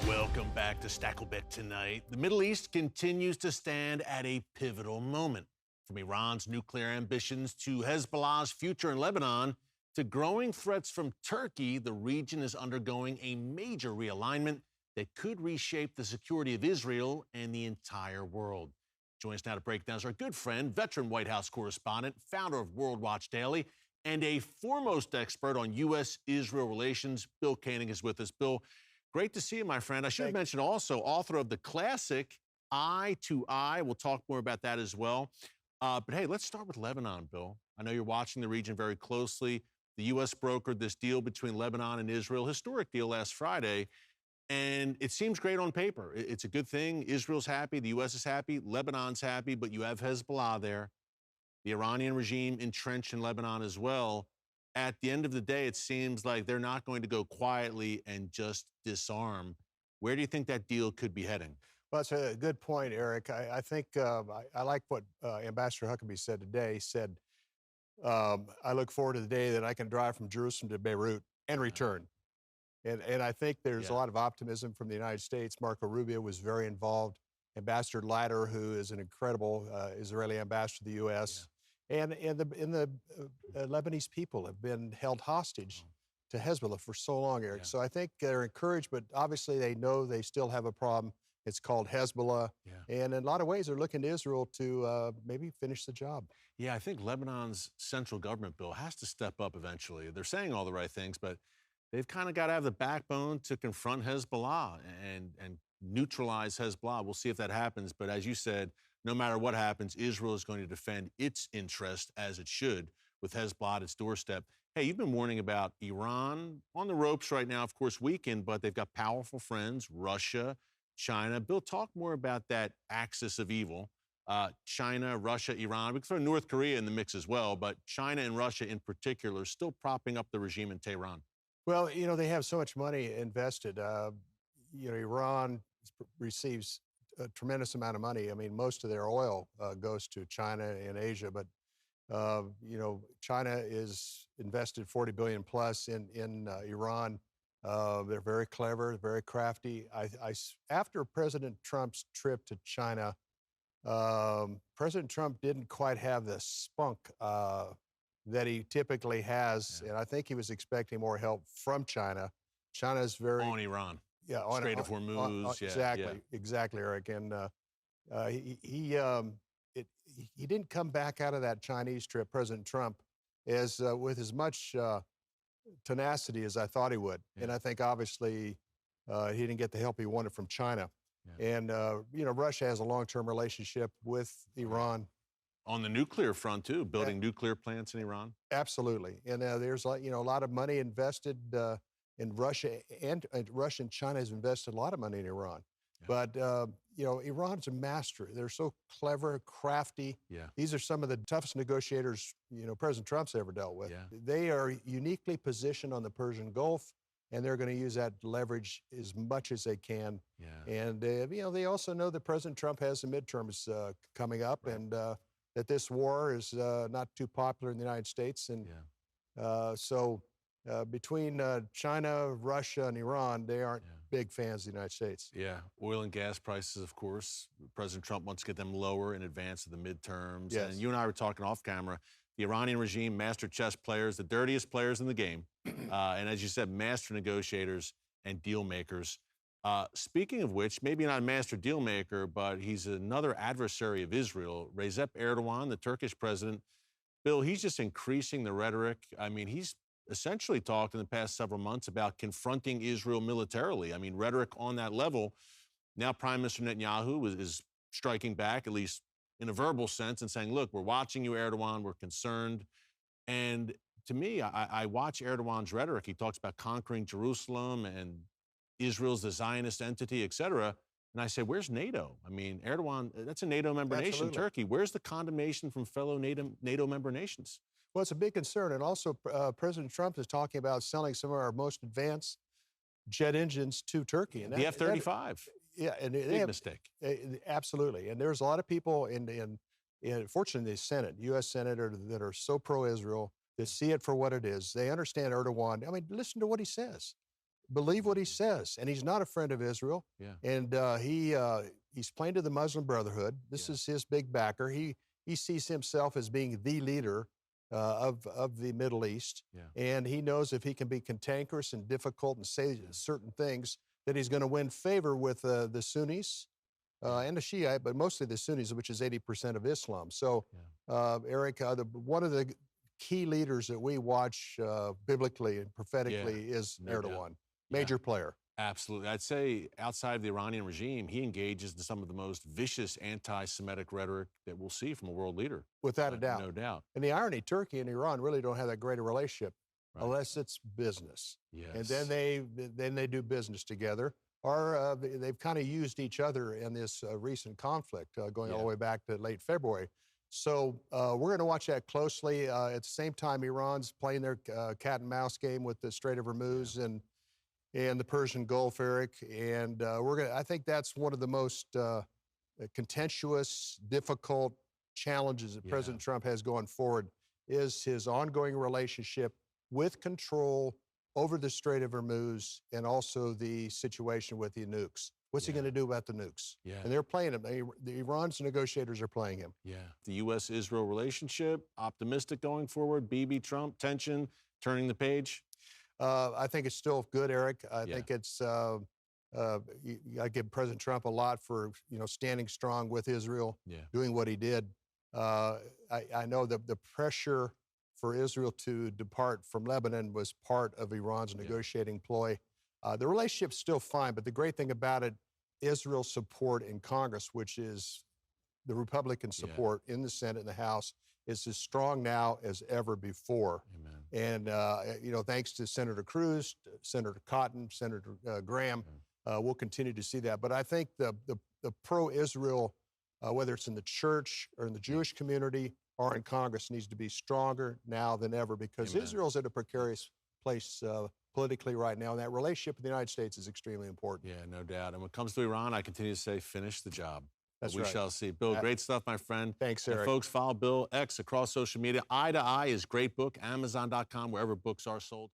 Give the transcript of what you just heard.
Welcome back to Stakelbeck tonight. The Middle East continues to stand at a pivotal moment. From Iran's nuclear ambitions to Hezbollah's future in Lebanon to growing threats from Turkey, the region is undergoing a major realignment that could reshape the security of Israel and the entire world. Joining us now to break down is our good friend, veteran White House correspondent, founder of World Watch Daily, and a foremost expert on U.S.-Israel relations. Bill Koenig is with us. Bill, great to see you, my friend. I should have mentioned also author of the classic Eye to Eye. We'll talk more about that as well. But hey, let's start with Lebanon, Bill. I know you're watching the region very closely. The U.S. brokered this deal between Lebanon and Israel, historic deal last Friday, and it seems great on paper. It's a good thing. Israel's happy, the U.S. is happy, Lebanon's happy, but you have Hezbollah there, the Iranian regime entrenched in Lebanon as well. At the end of the day, it seems like they're not going to go quietly and just disarm. Where do you think that deal could be heading? Well, that's a good point, Eric. I think I like what Ambassador Huckabee said today. He said, I look forward to the day that I can drive from Jerusalem to Beirut and return. And I think there's a lot of optimism from the United States. Marco Rubio was very involved. Ambassador Leiter, who is an incredible Israeli ambassador to the U.S., and the Lebanese people have been held hostage to Hezbollah for so long, Eric. So I think they're encouraged, but obviously they know they still have a problem. It's called Hezbollah. And in a lot of ways, they're looking to Israel to maybe finish the job. Yeah, I think Lebanon's central government, Bill, has to step up eventually. They're saying all the right things, but they've kind of got to have the backbone to confront Hezbollah and neutralize Hezbollah. We'll see if that happens. But as you said, no matter what happens, Israel is going to defend its interest as it should with Hezbollah at its doorstep. Hey, you've been warning about Iran on the ropes right now, of course, weakened, but they've got powerful friends, Russia, China. Bill, talk more about that axis of evil. China, Russia, Iran. We can throw North Korea in the mix as well, but China and Russia in particular are still propping up the regime in Tehran. Well, you know, they have so much money invested. You know, Iran receives a tremendous amount of money. I mean, most of their oil goes to China and Asia, but, you know, China is invested $40 billion plus in Iran. They're very clever, very crafty. After President Trump's trip to China, President Trump didn't quite have the spunk that he typically has, and I think he was expecting more help from China. China's very on Iran. Yeah, Strait of Hormuz. Exactly, Eric. And he didn't come back out of that Chinese trip, President Trump, as with as much tenacity as I thought he would. And I think obviously he didn't get the help he wanted from China. And you know, Russia has a long-term relationship with Iran. On the nuclear front too, building nuclear plants in Iran. Absolutely, and there's a lot of money invested in Russia, and Russia and China has invested a lot of money in Iran. But you know, Iran's a master. They're so clever, crafty. These are some of the toughest negotiators President Trump's ever dealt with. They are uniquely positioned on the Persian Gulf, and they're going to use that leverage as much as they can. And you know, they also know that President Trump has the midterms coming up, and that this war is not too popular in the United States. And so between China, Russia, and Iran, they aren't big fans of the United States. Oil and gas prices, of course. President Trump wants to get them lower in advance of the midterms. Yes. And you and I were talking off camera. The Iranian regime, master chess players, the dirtiest players in the game. And as you said, master negotiators and deal makers. Speaking of which, maybe not a master deal maker, but he's another adversary of Israel, Recep Erdoğan, the Turkish president. Bill, he's just increasing the rhetoric. I mean, he's essentially talked in the past several months about confronting Israel militarily. I mean, rhetoric on that level. Now Prime Minister Netanyahu is striking back, at least in a verbal sense, and saying, look, we're watching you, Erdoğan, we're concerned. And to me, I watch Erdoğan's rhetoric. He talks about conquering Jerusalem and Israel's the Zionist entity, et cetera. And I say, where's NATO? I mean, Erdoğan, that's a NATO member nation, Turkey. Where's the condemnation from fellow NATO member nations? Well, it's a big concern. And also, President Trump is talking about selling some of our most advanced jet engines to Turkey. And the F-35. And big mistake. Absolutely. And there's a lot of people fortunately, the Senate, U.S. Senator, that are so pro-Israel, that see it for what it is. They understand Erdoğan. I mean, listen to what he says. believe what he says. And he's not a friend of Israel. Yeah. And he's playing to the Muslim Brotherhood. This is his big backer. He sees himself as being the leader of the Middle East. Yeah. And he knows if he can be cantankerous and difficult and say certain things, that he's going to win favor with the Sunnis and the Shiite, but mostly the Sunnis, which is 80% of Islam. So, Eric, one of the key leaders that we watch biblically and prophetically is Erdoğan, major player. Absolutely. I'd say outside of the Iranian regime, he engages in some of the most vicious anti-Semitic rhetoric that we'll see from a world leader. Without a doubt. No doubt. And the irony, Turkey and Iran really don't have that great a relationship unless it's business. Yes. And then they do business together. Or they've kind of used each other in this recent conflict going all the way back to late February. So we're going to watch that closely. At the same time, Iran's playing their cat and mouse game with the Strait of Hormuz and the Persian Gulf, Eric. And I think that's one of the most contentious, difficult challenges that President Trump has going forward is his ongoing relationship with control over the Strait of Hormuz and also the situation with the nukes. What's he going to do about the nukes? Yeah. And they're playing him. The Iran's negotiators are playing him. Yeah. The U.S.-Israel relationship, optimistic going forward, Bibi, Trump, tension, turning the page? I think it's still good, Eric. I think it's, I give President Trump a lot for, standing strong with Israel, doing what he did. I know that the pressure for Israel to depart from Lebanon was part of Iran's negotiating ploy. The relationship's still fine, but the great thing about it, Israel's support in Congress, which is the Republican support in the Senate and the House, is as strong now as ever before. Amen. And, thanks to Senator Cruz, Senator Cotton, Senator Graham, we'll continue to see that. But I think the pro-Israel, whether it's in the church or in the Jewish community or in Congress, needs to be stronger now than ever because Israel's at a precarious place politically right now, and that relationship with the United States is extremely important. Yeah, no doubt. And when it comes to Iran, I continue to say, finish the job. That's we right. shall see. Bill, great stuff, my friend. Thanks, Eric. And folks, follow Bill X across social media. Eye to Eye is a great book, Amazon.com, wherever books are sold.